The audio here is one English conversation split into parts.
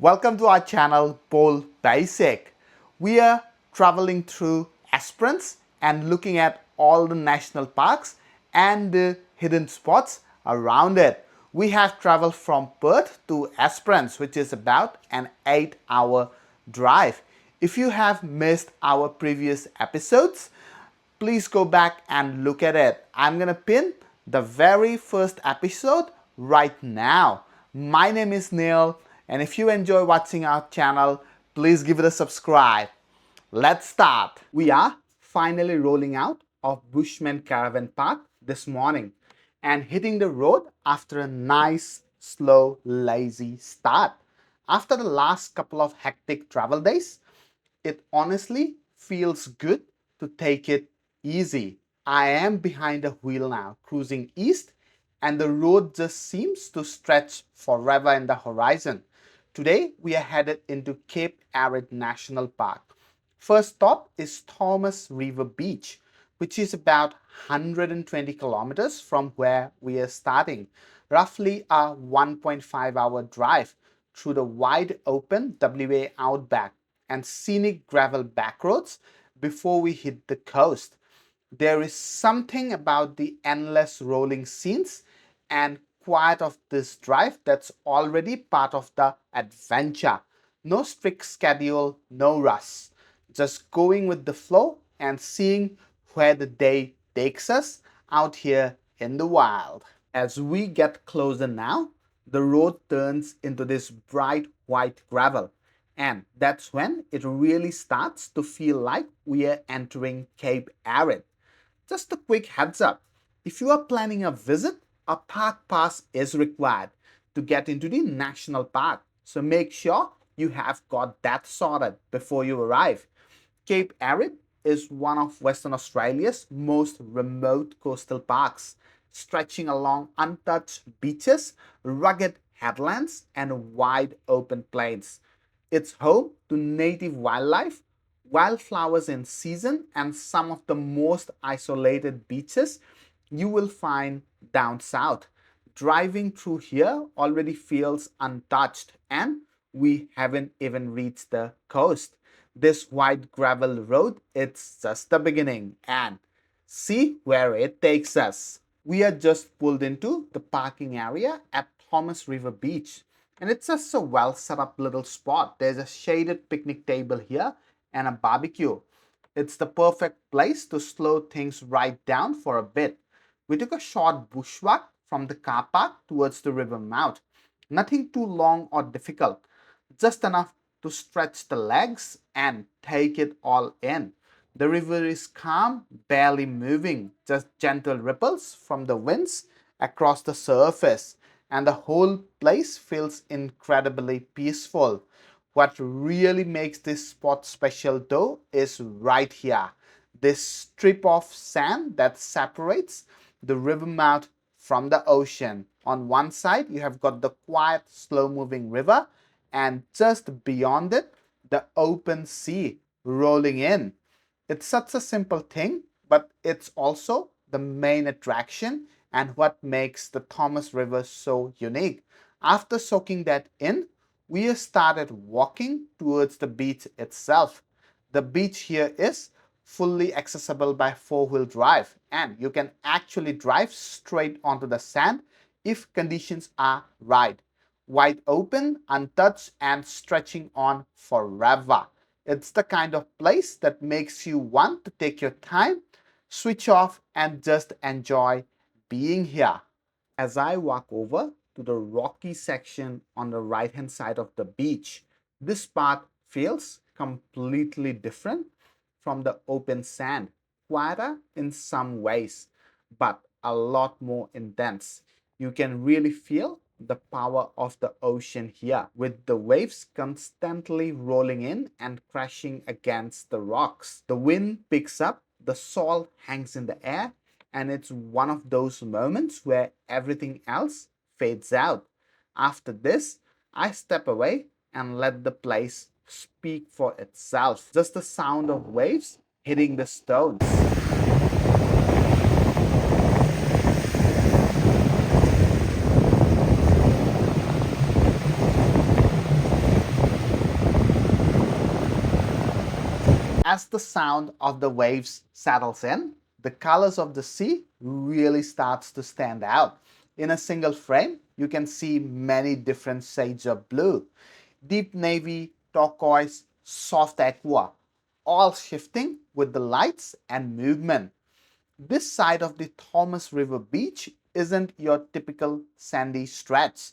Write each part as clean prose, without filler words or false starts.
Welcome to our channel Pole Basic. We are traveling through Esperance and looking at all the national parks and the hidden spots around it. We have traveled from Perth to Esperance, which is about an 8-hour drive. If you have missed our previous episodes, please go back and look at it. I'm gonna pin the very first episode right now. My name is Neil, and if you enjoy watching our channel, please give it a subscribe. Let's start. We are finally rolling out of Bushman Caravan Park this morning and hitting the road after a nice, slow, lazy start. After the last couple of hectic travel days, it honestly feels good to take it easy. I am behind the wheel now, cruising east, and the road just seems to stretch forever in the horizon. Today, we are headed into Cape Arid National Park. First stop is Thomas River Beach, which is about 120 kilometers from where we are starting, roughly a 1.5-hour drive through the wide open WA outback and scenic gravel backroads before we hit the coast. There is something about the endless rolling scenes and quiet of this drive that's already part of the adventure. No strict schedule, no rush. Just going with the flow and seeing where the day takes us out here in the wild. As we get closer now, the road turns into this bright white gravel. And that's when it really starts to feel like we are entering Cape Arid. Just a quick heads up, if you are planning a visit, a park pass is required to get into the national park. So make sure you have got that sorted before you arrive. Cape Arid is one of Western Australia's most remote coastal parks, stretching along untouched beaches, rugged headlands, and wide open plains. It's home to native wildlife, wildflowers in season, and some of the most isolated beaches you will find down south. Driving through here already feels untouched, and we haven't even reached the coast. This wide gravel road, it's just the beginning, and see where it takes us. We are just pulled into the parking area at Thomas River Beach. And it's just a well set up little spot. There's a shaded picnic table here and a barbecue. It's the perfect place to slow things right down for a bit. We took a short bushwalk from the car park towards the river mouth. Nothing too long or difficult, just enough to stretch the legs and take it all in. The river is calm, barely moving, just gentle ripples from the winds across the surface, and the whole place feels incredibly peaceful. What really makes this spot special though is right here. This strip of sand that separates the river mouth from the ocean. On one side, you have got the quiet, slow-moving river, and just beyond it, the open sea rolling in. It's such a simple thing, but it's also the main attraction and what makes the Thomas River so unique. After soaking that in, we started walking towards the beach itself. The beach here is fully accessible by four-wheel drive, and you can actually drive straight onto the sand if conditions are right. Wide open, untouched, and stretching on forever. It's the kind of place that makes you want to take your time, switch off, and just enjoy being here. As I walk over to the rocky section on the right hand side of the beach, this part feels completely different from the open sand, quieter in some ways, but a lot more intense. You can really feel the power of the ocean here, with the waves constantly rolling in and crashing against the rocks. The wind picks up, the salt hangs in the air, and it's one of those moments where everything else fades out. After this, I step away and let the place speak for itself. Just the sound of waves hitting the stones. the sound of the waves settles in, the colors of the sea really starts to stand out. In a single frame, you can see many different shades of blue, deep navy, turquoise, soft aqua, all shifting with the lights and movement. This side of the Thomas River beach isn't your typical sandy stretch.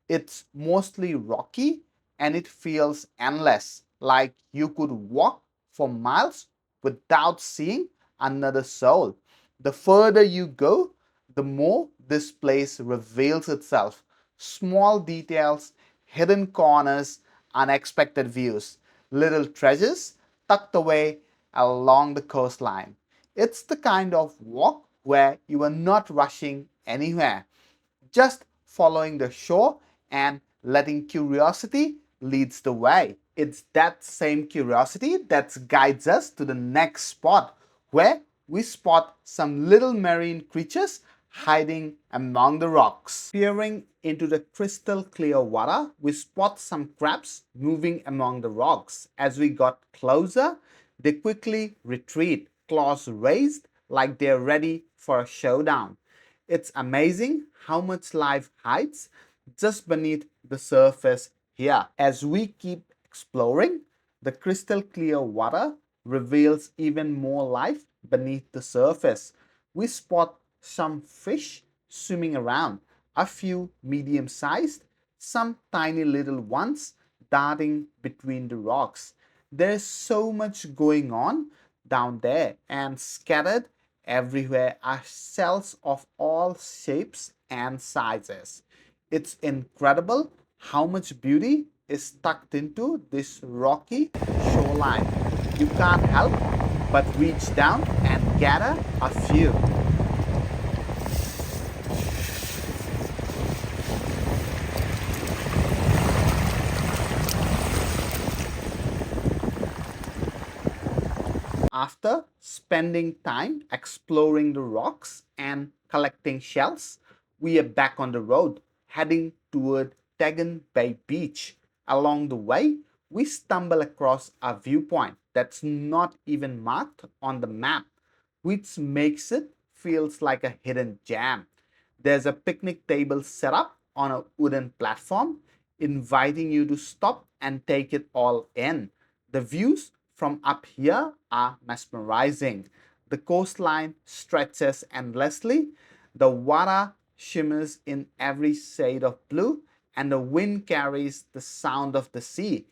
It's mostly rocky and it feels endless, like you could walk for miles without seeing another soul. The further you go, the more this place reveals itself. Small details, hidden corners, unexpected views, little treasures tucked away along the coastline. It's the kind of walk where you are not rushing anywhere, just following the shore and letting curiosity leads the way. It's that same curiosity that guides us to the next spot where we spot some little marine creatures hiding among the rocks. Peering into the crystal clear water, we spot some crabs moving among the rocks. As we got closer, they quickly retreat, claws raised like they're ready for a showdown. It's amazing how much life hides just beneath the surface here. As we keep exploring, the crystal clear water reveals even more life beneath the surface. We spot some fish swimming around, a few medium sized, some tiny little ones darting between the rocks. There's so much going on down there, and scattered everywhere are shells of all shapes and sizes. It's incredible how much beauty is tucked into this rocky shoreline. You can't help but reach down and gather a few. After spending time exploring the rocks and collecting shells, we are back on the road, heading toward Tagon Bay Beach. Along the way, we stumble across a viewpoint that's not even marked on the map, which makes it feels like a hidden gem. There's a picnic table set up on a wooden platform, inviting you to stop and take it all in. The views from up here are mesmerizing. The coastline stretches endlessly, the water shimmers in every shade of blue, and the wind carries the sound of the sea.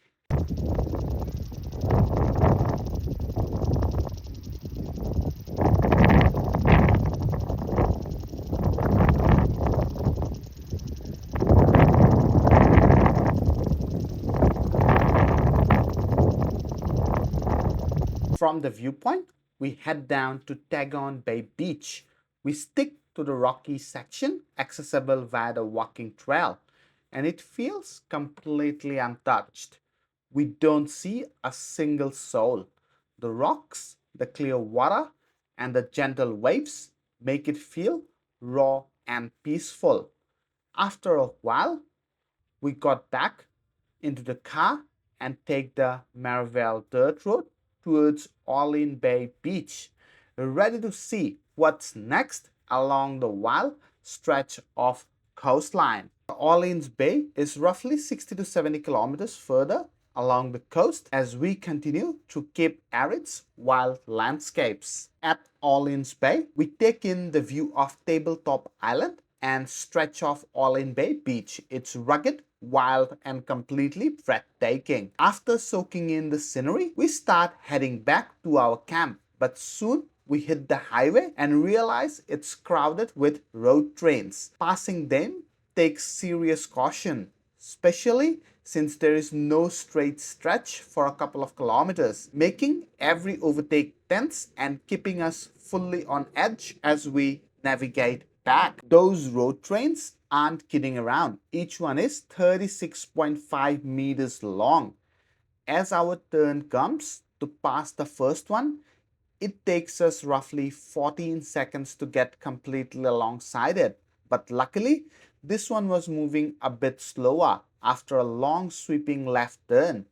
From the viewpoint, we head down to Tagon Bay Beach. We stick to the rocky section accessible via the walking trail, and it feels completely untouched. We don't see a single soul. The rocks, the clear water, and the gentle waves make it feel raw and peaceful. After a while, we got back into the car and take the Marvel Dirt Road towards Orleans Bay Beach, ready to see what's next along the wild stretch of coastline. Orleans Bay is roughly 60 to 70 kilometers further along the coast as we continue through Cape Arid's wild landscapes. At Orleans Bay, we take in the view of Tabletop Island and stretch of Orleans Bay Beach. It's rugged, wild, and completely breathtaking. After soaking in the scenery, we start heading back to our camp, but soon we hit the highway and realize it's crowded with road trains. Passing them takes serious caution, especially since there is no straight stretch for a couple of kilometers, making every overtake tense and keeping us fully on edge as we navigate back. Those road trains aren't kidding around. Each one is 36.5 meters long. As our turn comes to pass the first one, it takes us roughly 14 seconds to get completely alongside it. But luckily, this one was moving a bit slower after a long sweeping left turn.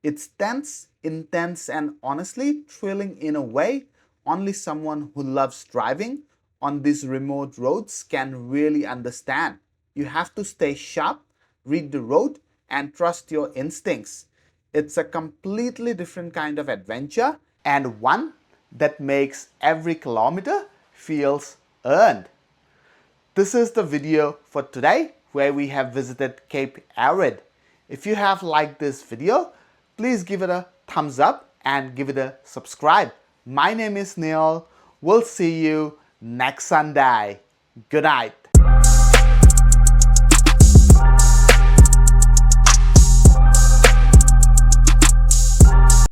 It's tense, intense, and honestly thrilling in a way only someone who loves driving on these remote roads can really understand. You have to stay sharp, read the road, and trust your instincts. It's a completely different kind of adventure and one that makes every kilometer feels earned. This is the video for today where we have visited Cape Arid. If you have liked this video, please give it a thumbs up and give it a subscribe. My name is Neil. We'll see you next Sunday. Good night.